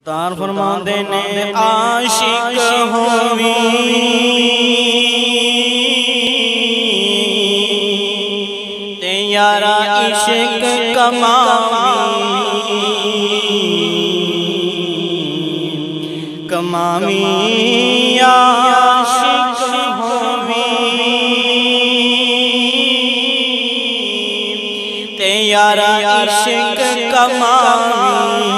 सुल्तान फरमाते ने आशिक होवी ते यारा इश्क कमावी आशिक होवी ते यारा इश्क कमावी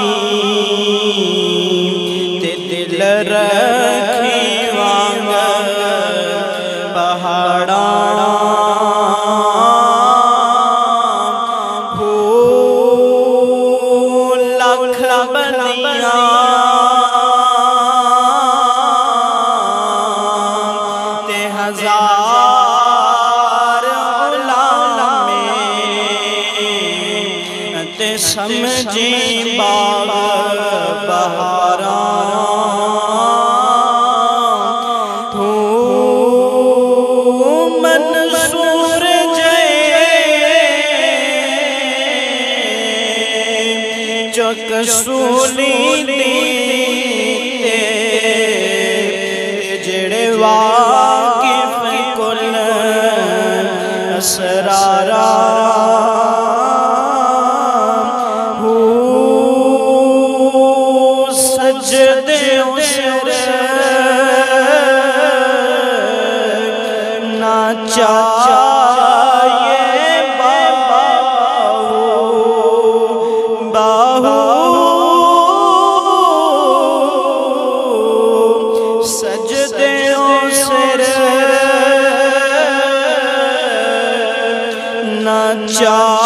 ते दिल रखी वांग पहाड़ा हो लख बलिया ते हजार ते समझी बाग बहारा हो मंसूर चक सूली जेड़े वाकिफ कुल असरारा सजदे सिर ना चाहिए बाहू बाहू सजदे सिर ना चाहिए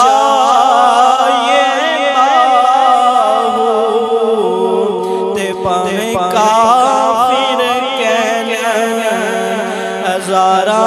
काफिर कहना हजारा।